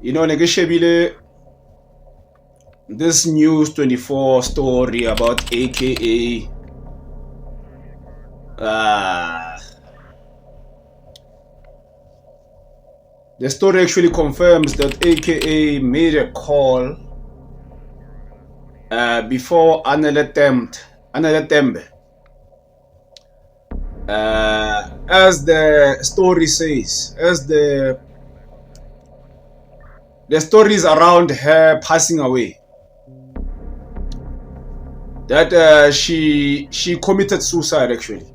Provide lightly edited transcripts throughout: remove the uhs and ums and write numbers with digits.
You know, Negeshebile, this News 24 story about AKA, the story actually confirms that AKA made a call before Anele Tembe. As the story says, as the stories around her passing away, that she committed suicide. Actually,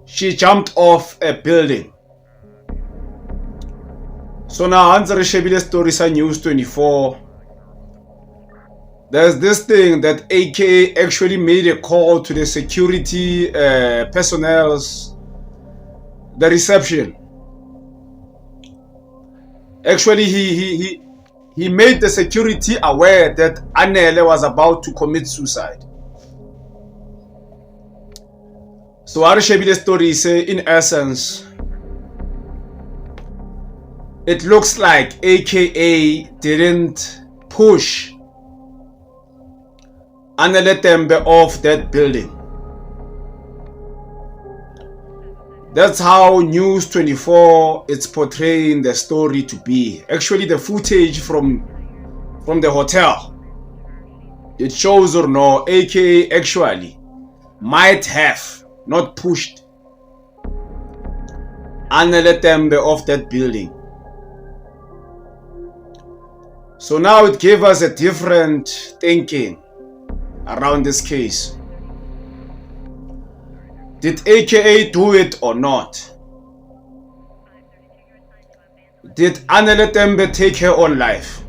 she jumped off a building. So now, answer Shebile stories on News 24. There's this thing that AKA actually made a call to the security personnel's, the reception. Actually, he made the security aware that Anele was about to commit suicide. So Arishebile's story say, in essence, it looks like AKA didn't push Anele Tembe off that building. That's how News 24 is portraying the story to be. Actually, the footage from the hotel, it shows or no, AKA actually might have not pushed Anele Tembe off that building. So now it gave us a different thinking around this case. Did AKA do it or not? Did Anele Tembe take her own life?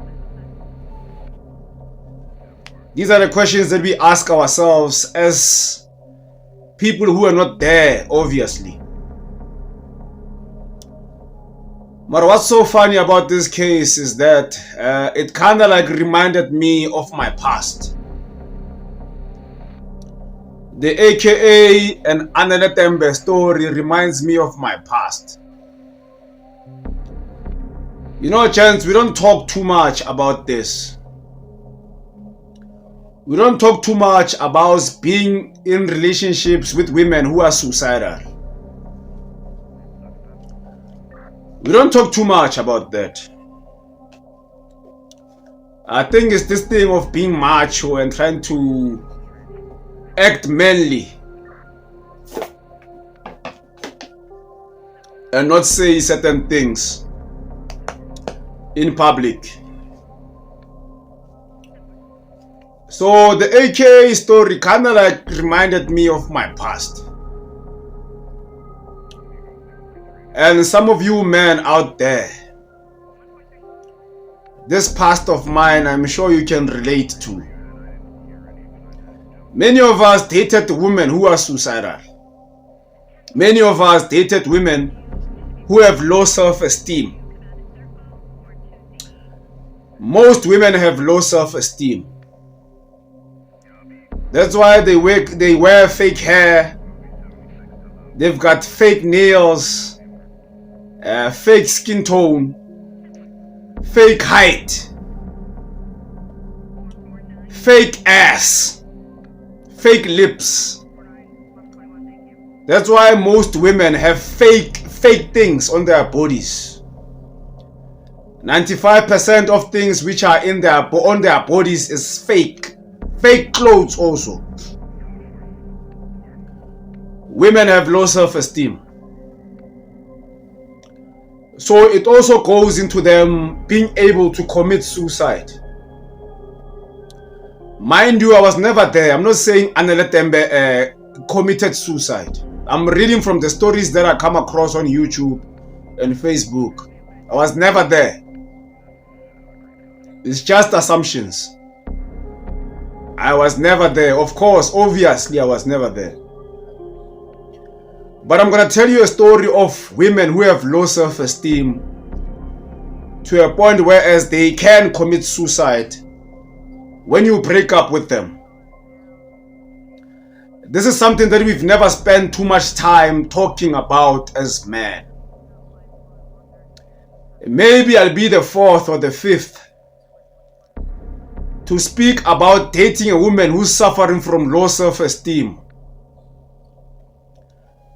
These are the questions that we ask ourselves as people who are not there, obviously. But what's so funny about this case is that it kind of like reminded me of my past. The AKA and Anele Tembe story reminds me of my past. You know, gents, we don't talk too much about this. We don't talk too much about being in relationships with women who are suicidal. We don't talk too much about that. I think it's this thing of being macho and trying to act manly and not say certain things in public. So the AKA story kind of like reminded me of my past. And some of you men out there, this past of mine, I'm sure you can relate to. Many of us dated women who are suicidal. Many of us dated women who have low self-esteem. Most women have low self-esteem. That's why they wear fake hair. They've got fake nails, fake skin tone, fake height, fake ass, fake lips. That's why most women have fake things on their bodies. 95% of things which are on their bodies is fake. Fake clothes also. Women have low self-esteem. So it also goes into them being able to commit suicide. Mind you, I was never there. I'm not saying Anele Tembe committed suicide. I'm reading from the stories that I come across on YouTube and Facebook. I was never there. It's just assumptions. I was never there. Of course, obviously, I was never there. But I'm going to tell you a story of women who have low self-esteem to a point whereas they can commit suicide when you break up with them. This is something that we've never spent too much time talking about as men. maybe I'll be the 4th or the 5th to speak about dating a woman who's suffering from low self-esteem.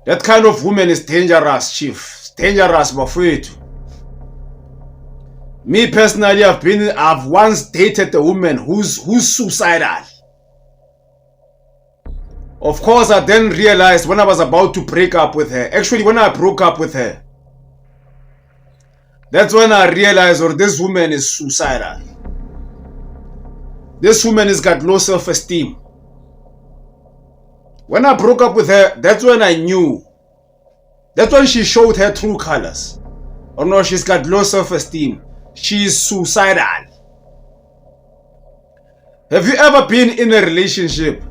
That kind of woman is dangerous, Chief. It's dangerous, bafowethu. Me personally, I've once dated a woman who's suicidal. Of course, I then realized when I was about to break up with her. Actually, when I broke up with her, that's when I realized, this woman is suicidal. This woman has got low self-esteem. When I broke up with her, that's when I knew. That's when she showed her true colors. Oh no, she's got low self-esteem. She's suicidal. Have you ever been in a relationship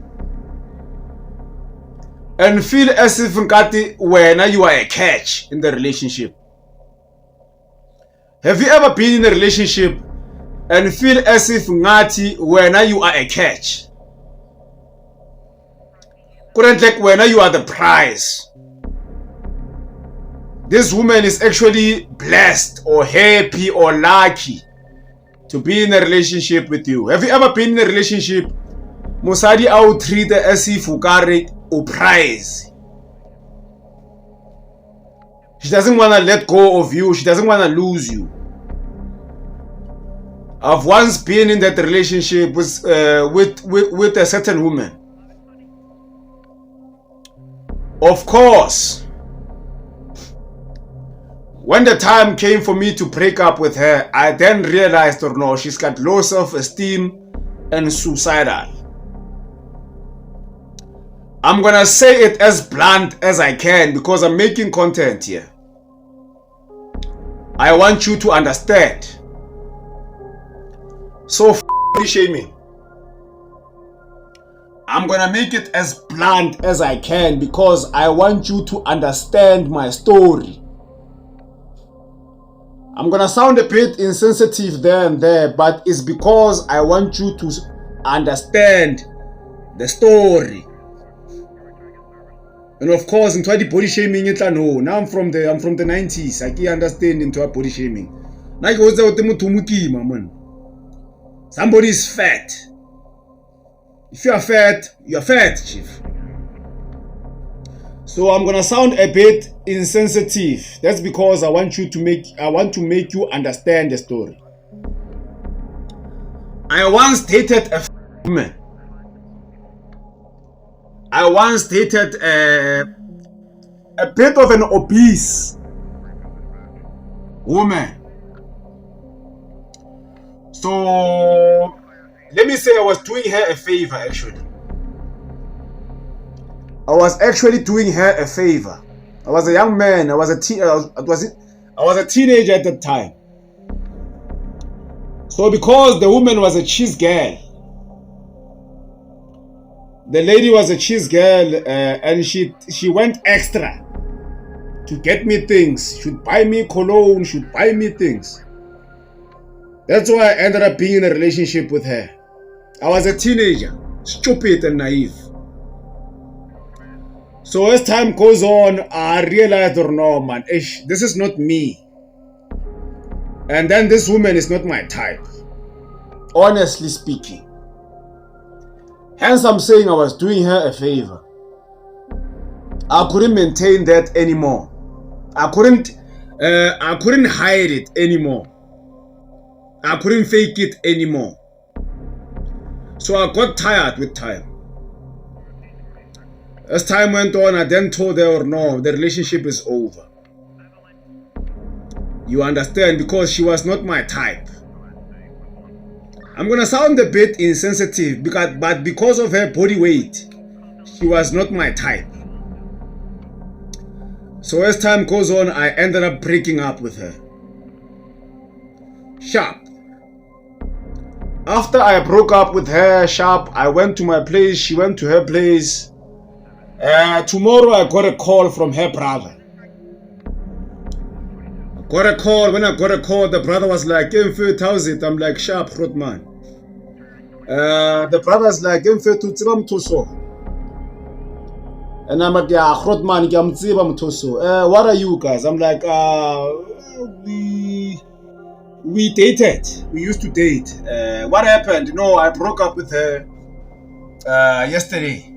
and feel as if when you are a catch in the relationship? Have you ever been in a relationship and feel as if when you are a catch? Couldn't like when you are the prize. This woman is actually blessed or happy or lucky to be in a relationship with you. Have you ever been in a relationship? Mosadi au treat as if ukare o prize. She doesn't want to let go of you. She doesn't want to lose you. I've once been in that relationship with a certain woman. Of course, when the time came for me to break up with her, I then realized, no, she's got low self-esteem and suicidal. I'm gonna say it as blunt as I can because I'm making content here. I want you to understand. So body shaming, I'm gonna make it as blunt as I can because I want you to understand my story. I'm gonna sound a bit insensitive there and there, but it's because I want you to understand the story. And of course, into the body shaming, now I'm from the 90s. I can't understand into body shaming. Somebody is fat. If you are fat, you're fat, Chief. So I'm gonna sound a bit insensitive. That's because I want to make you understand the story. I once dated a woman. I once dated a bit of an obese woman. So let me say I was doing her a favor actually. I was actually doing her a favor. I was a young man. I was a teenager at the time. So because the woman was a cheese girl, the lady was a cheese girl, and she went extra to get me things. Should buy me cologne. Should buy me things. That's why I ended up being in a relationship with her. I was a teenager, stupid and naive. So as time goes on, I realized, no man, this is not me. And then this woman is not my type, honestly speaking. Hence I'm saying I was doing her a favor. I couldn't maintain that anymore. I couldn't hide it anymore. I couldn't fake it anymore. So I got tired with time. As time went on, I then told her, no, the relationship is over. You understand? Because she was not my type. I'm going to sound a bit insensitive, but because of her body weight, she was not my type. So as time goes on, I ended up breaking up with her. Sharp. After I broke up with her, sharp, I went to my place, she went to her place. Tomorrow I got a call from her brother. When I got a call, the brother was like, I'm like, sharp, man. The brother's like, and I'm like, yeah, man, what are you guys? I'm like, we dated. We used to date. What happened? I broke up with her yesterday.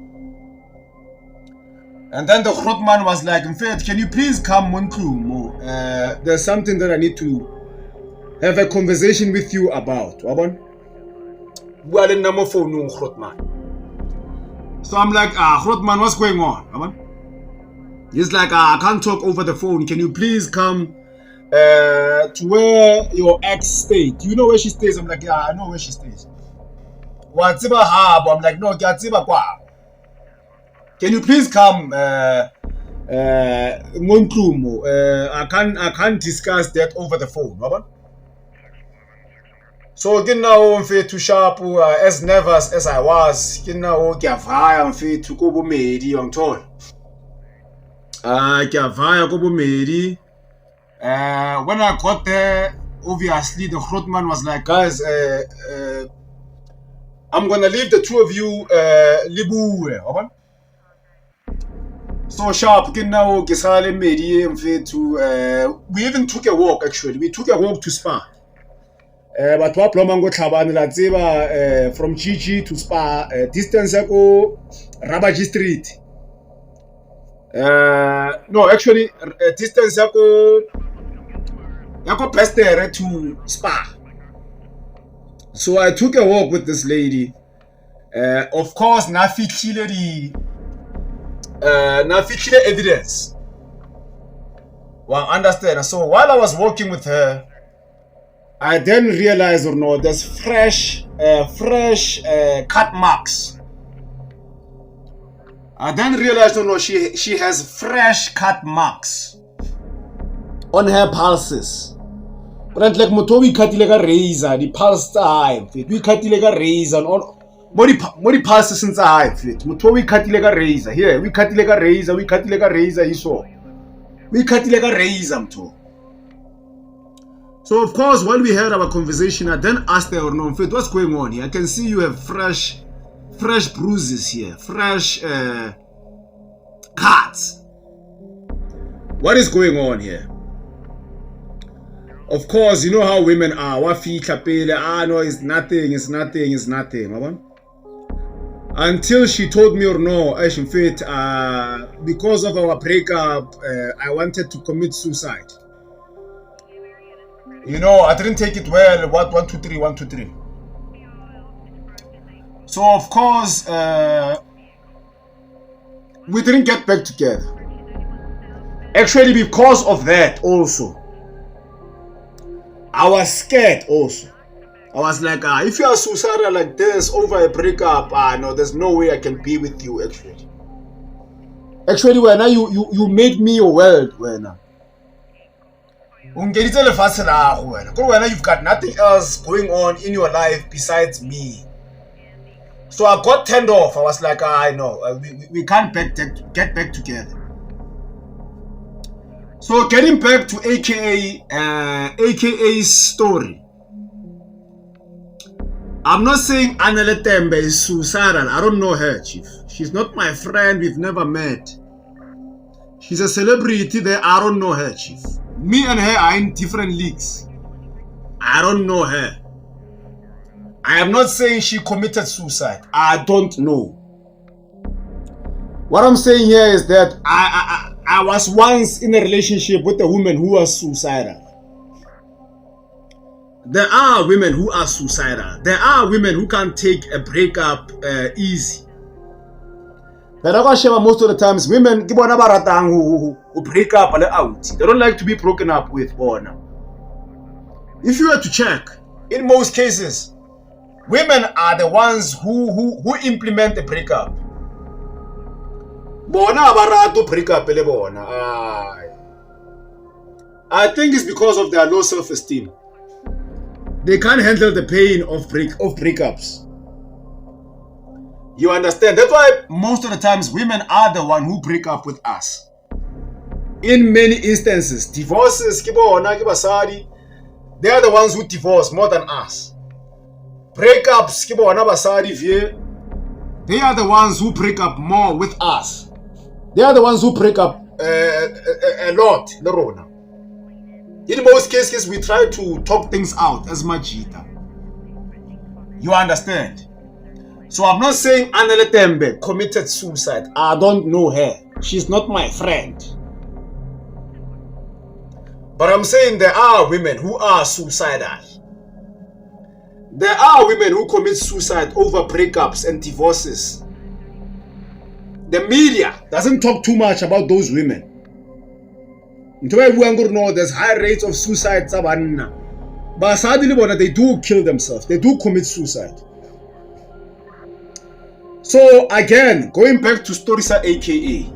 And then the Grootman was like, in fact, can you please come Monklumo? There's something that I need to have a conversation with you about. Well, in number phone, Grootman. So I'm like, Grootman, what's going on? He's like, I can't talk over the phone. Can you please come to where your ex stayed? Do you know where she stays? I'm like, yeah, I know where she stays. What's about her? I'm like, no, can you please come? I can't discuss that over the phone. So now too sharp, as nervous as I was, now to go Mary on tour. When I got there, obviously the Grootman was like, guys, I'm gonna leave the two of you Libu. So sharp, now we even took a walk actually. We took a walk to Spa. But what from Gigi to Spa, distance ago Rabaji Street. No, actually, distance yako Pestere to Spa. So I took a walk with this lady. Of course, nafichile evidence. Well, understand. So while I was walking with her, I then realized, there's fresh cut marks. I then realized, she has fresh cut marks on her pulses. But like we cut like a razor, the pulse time. We cut like a razor on modi pulses inside. We cut like a razor. Here, we cut like a razor, we cut like a razor, you saw. We cut like a razor, So of course, while we had our conversation, I then asked her, what's going on here? I can see you have fresh bruises here, fresh cuts. What is going on here? Of course, you know how women are. No, it's nothing. Until she told me, because of our breakup, I wanted to commit suicide. I didn't take it well. 1, 2, 3. So of course, we didn't get back together. Actually, because of that also, I was scared also. I was like, if you are suicidal like this over a breakup, no, there's no way I can be with you actually. Actually, when you made me your world, when you've got nothing else going on in your life besides me. So I got turned off. I was like, I know, we can't get back together. So getting back to AKA's story. I'm not saying Anele Tembe is suicidal. I don't know her, Chief. She's not my friend. We've never met. She's a celebrity there. I don't know her, Chief. Me and her are in different leagues. I don't know her. I am not saying she committed suicide. I don't know. What I'm saying here is that I was once in a relationship with a woman who was suicidal. There are women who are suicidal. There are women who can't take a breakup easy. But most of the times, women who break up out. They don't like to be broken up with. If you were to check, in most cases, women are the ones who implement the breakup. I think it's because of their low self-esteem. They can't handle the pain of breakups. You understand? That's why most of the times women are the one who break up with us. In many instances, divorces, they are the ones who divorce more than us. Breakups, they are the ones who break up more with us. They are the ones who break up a lot. In most cases, we try to talk things out as Majita. You understand? So I'm not saying Anele Tembe committed suicide. I don't know her. She's not my friend. But I'm saying there are women who are suicidal. There are women who commit suicide over breakups and divorces. The media doesn't talk too much about those women. There's high rates of suicide. But sadly, they do kill themselves. They do commit suicide. So again, going back to Storisa AKA.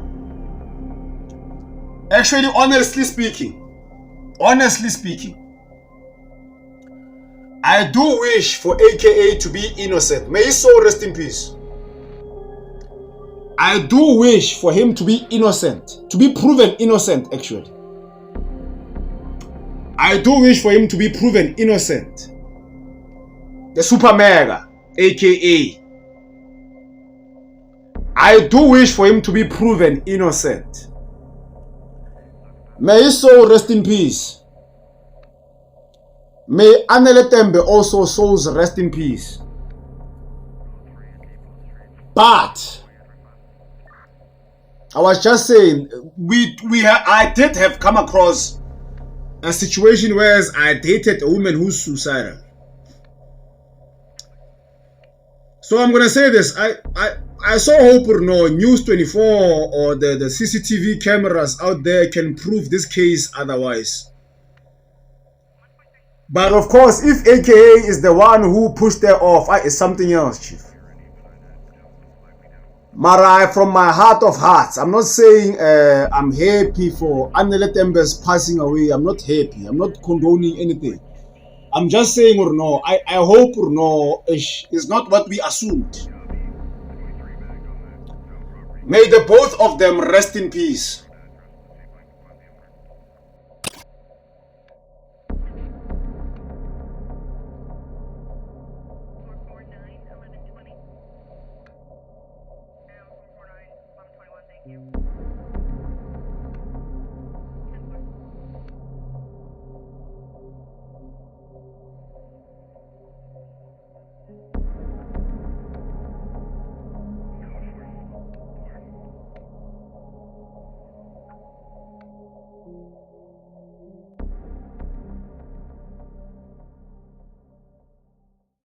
Actually, honestly speaking, I do wish for AKA to be innocent. May his soul rest in peace. I do wish for him to be innocent. To be proven innocent, actually. I do wish for him to be proven innocent. The Super Mega, AKA. I do wish for him to be proven innocent. May his soul rest in peace. May Anele Tembe also souls rest in peace. But I was just saying, I did have come across a situation where I dated a woman who's suicidal. So I'm gonna say this. I saw hope or no News 24 or the CCTV cameras out there can prove this case otherwise. But of course, if AKA is the one who pushed her off, it's something else, Chief. Mara, from my heart of hearts, I'm not saying I'm happy for Anele Tembe's passing away. I'm not happy. I'm not condoning anything. I'm just saying, or no, I hope or no, it's not what we assumed. May the both of them rest in peace. Thank you.